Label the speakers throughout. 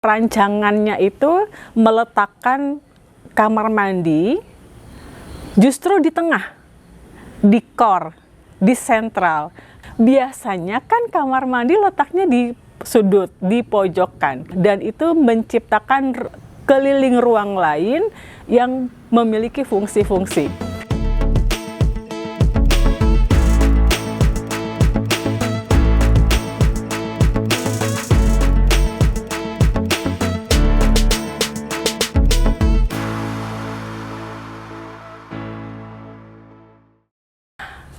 Speaker 1: Rancangannya itu meletakkan kamar mandi justru di tengah, di core, di sentral. Biasanya kan kamar mandi letaknya di sudut, di pojokan, dan itu menciptakan keliling ruang lain yang memiliki fungsi-fungsi.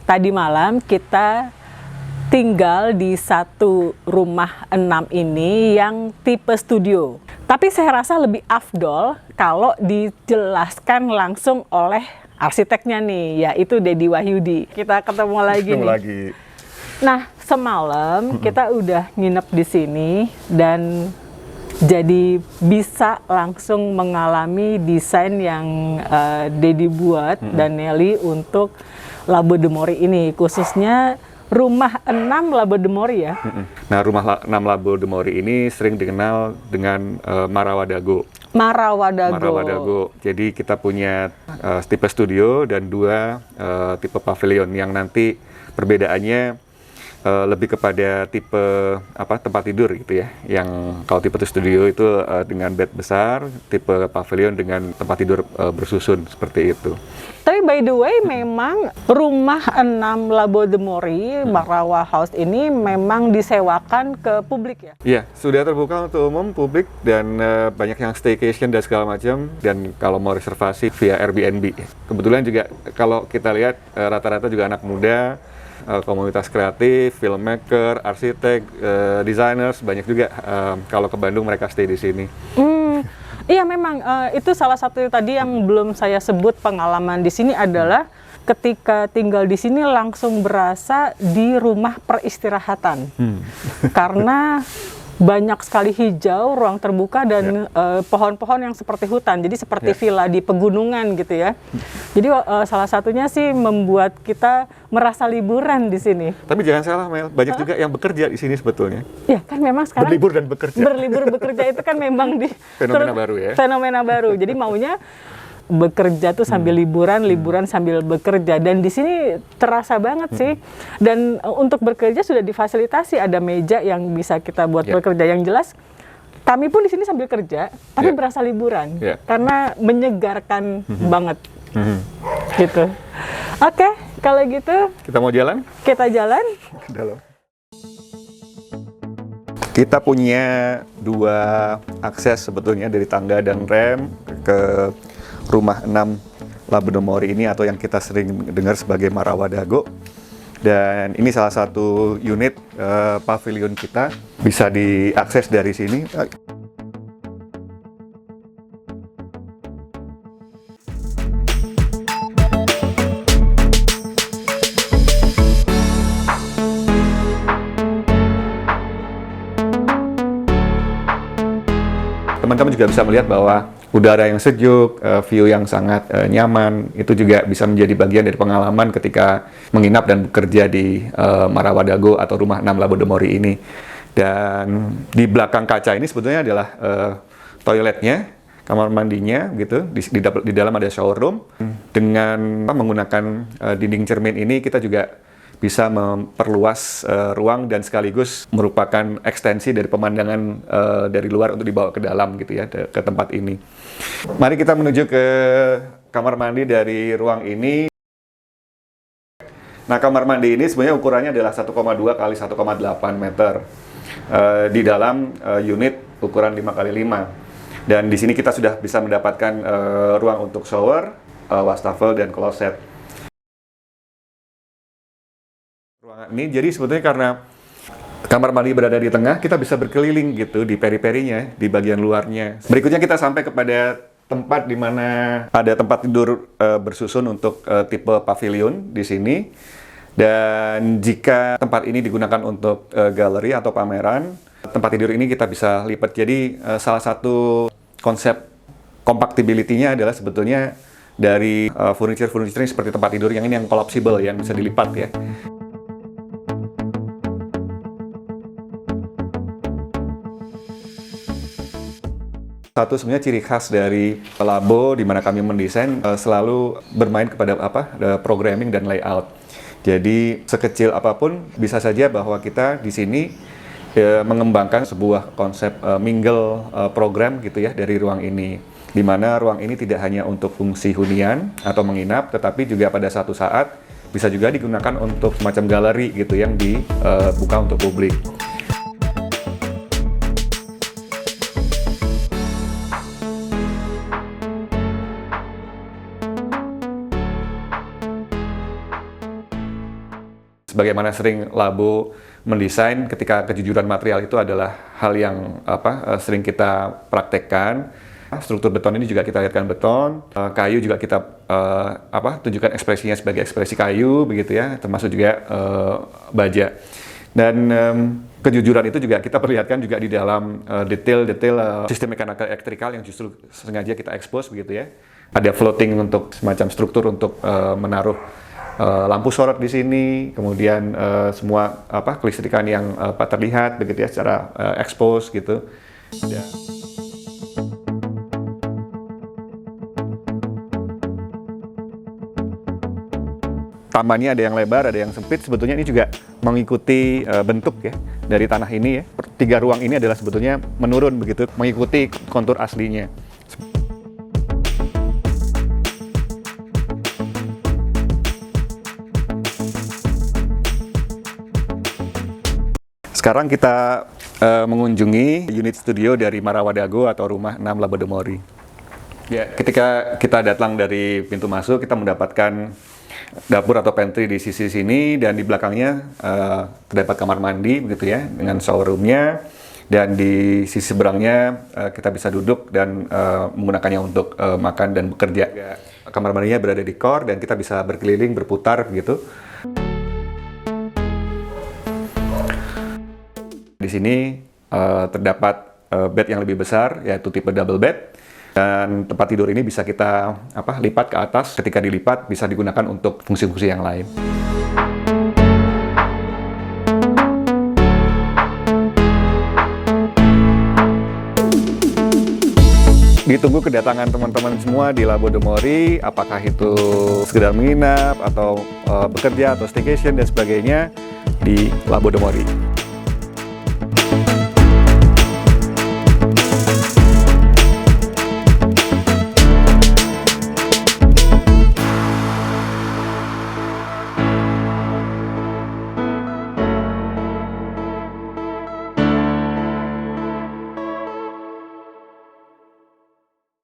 Speaker 1: Tadi malam kita tinggal di satu rumah 6 ini yang tipe studio. Tapi saya rasa lebih afdol kalau dijelaskan langsung oleh arsiteknya nih, yaitu Dedi Wahyudi. Kita ketemu lagi nih. Nah, semalam kita udah nginep di sini dan jadi bisa langsung mengalami desain yang Dedi buat dan Nelly untuk Labo de Mori ini, khususnya rumah 6 Labo de Mori ya.
Speaker 2: Nah, rumah 6 Labo de Mori ini sering dikenal dengan Marawadago.
Speaker 1: Marawadago.
Speaker 2: Jadi kita punya tipe studio dan 2 tipe pavilion yang nanti perbedaannya lebih kepada tipe tempat tidur gitu ya. Yang kalau tipe studio itu dengan bed besar, tipe pavilion dengan tempat tidur bersusun seperti itu.
Speaker 1: Tapi by the way, memang rumah 6 Labo de Mori, Marawa House ini memang disewakan ke publik ya?
Speaker 2: Iya, sudah terbuka untuk umum, publik, dan banyak yang staycation dan segala macam, dan kalau mau reservasi via Airbnb. Kebetulan juga kalau kita lihat rata-rata juga anak muda, komunitas kreatif, filmmaker, arsitek, designers, banyak juga kalau ke Bandung mereka stay di sini.
Speaker 1: Iya memang itu salah satu tadi yang belum saya sebut pengalaman di sini adalah ketika tinggal di sini langsung berasa di rumah peristirahatan karena banyak sekali hijau, ruang terbuka dan pohon-pohon yang seperti hutan, jadi seperti villa di pegunungan gitu ya. Jadi salah satunya sih membuat kita merasa liburan di sini.
Speaker 2: Tapi jangan salah Mel, banyak juga yang bekerja di sini sebetulnya.
Speaker 1: Ya kan memang sekarang
Speaker 2: berlibur dan bekerja.
Speaker 1: Berlibur bekerja itu kan memang di
Speaker 2: fenomena baru ya.
Speaker 1: Fenomena baru. Jadi maunya bekerja tuh sambil liburan, liburan sambil bekerja, dan di sini terasa banget sih. Dan untuk bekerja sudah difasilitasi, ada meja yang bisa kita buat bekerja. Yang jelas kami pun di sini sambil kerja, tapi berasa liburan karena menyegarkan banget. Gitu. Oke, kalau gitu
Speaker 2: kita mau jalan?
Speaker 1: Kita jalan.
Speaker 2: Ke dalam. Kita punya 2 akses sebetulnya dari tangga dan rem ke rumah 6 Labo de Mori ini, atau yang kita sering dengar sebagai Marawadago. Dan ini salah satu unit pavilion kita, bisa diakses dari sini. Teman-teman juga bisa melihat bahwa udara yang sejuk, view yang sangat nyaman, itu juga bisa menjadi bagian dari pengalaman ketika menginap dan bekerja di Marawadago atau rumah 6 Labo de Mori ini. Dan di belakang kaca ini sebetulnya adalah toiletnya, kamar mandinya gitu. Di dalam ada shower room. Dengan menggunakan dinding cermin ini kita juga bisa memperluas ruang dan sekaligus merupakan ekstensi dari pemandangan dari luar untuk dibawa ke dalam gitu ya, ke tempat ini. Mari kita menuju ke kamar mandi dari ruang ini. Nah, kamar mandi ini sebenarnya ukurannya adalah 1,2 kali 1,8 meter di dalam unit ukuran 5 kali 5. Dan di sini kita sudah bisa mendapatkan ruang untuk shower, wastafel, dan kloset. Ruangan ini jadi sebetulnya karena kamar mandi berada di tengah, kita bisa berkeliling gitu di periperinya, di bagian luarnya. Berikutnya kita sampai kepada tempat di mana ada tempat tidur bersusun untuk tipe pavilion di sini. Dan jika tempat ini digunakan untuk galeri atau pameran, tempat tidur ini kita bisa lipat. Jadi salah satu konsep compactability-nya adalah sebetulnya dari furniture-furniture seperti tempat tidur yang ini yang collapsible, yang bisa dilipat ya. Satu sebenarnya ciri khas dari labo di mana kami mendesain selalu bermain kepada programming dan layout. Jadi sekecil apapun bisa saja bahwa kita di sini mengembangkan sebuah konsep mingle program gitu ya dari ruang ini. Di mana ruang ini tidak hanya untuk fungsi hunian atau menginap, tetapi juga pada satu saat bisa juga digunakan untuk semacam galeri gitu yang dibuka untuk publik. Sebagaimana sering labo mendesain, ketika kejujuran material itu adalah hal yang sering kita praktekkan. Struktur beton ini juga kita lihatkan beton, kayu juga kita tunjukkan ekspresinya sebagai ekspresi kayu begitu ya, termasuk juga baja. Dan kejujuran itu juga kita perlihatkan juga di dalam detail-detail sistem mekanikal elektrikal yang justru sengaja kita expose begitu ya. Ada floating untuk semacam struktur untuk menaruh lampu sorot di sini, kemudian semua kelistrikan yang terlihat begitu ya secara expose gitu. Ya. Tamannya ada yang lebar, ada yang sempit. Sebetulnya ini juga mengikuti bentuk ya dari tanah ini ya. 3 ruang ini adalah sebetulnya menurun begitu, mengikuti kontur aslinya. Sekarang kita mengunjungi unit studio dari Marawa Dago atau Rumah 6 Labo de Mori. Ya, ketika kita datang dari pintu masuk, kita mendapatkan dapur atau pantry di sisi sini, dan di belakangnya terdapat kamar mandi begitu ya dengan shower roomnya, dan di sisi seberangnya kita bisa duduk dan menggunakannya untuk makan dan bekerja. Kamar mandinya berada di core dan kita bisa berkeliling berputar begitu. Di sini terdapat bed yang lebih besar, yaitu tipe double bed. Dan tempat tidur ini bisa kita lipat ke atas. Ketika dilipat bisa digunakan untuk fungsi-fungsi yang lain. Ditunggu kedatangan teman-teman semua di Labo de Mori, apakah itu sekedar menginap atau bekerja atau staycation dan sebagainya di Labo de Mori.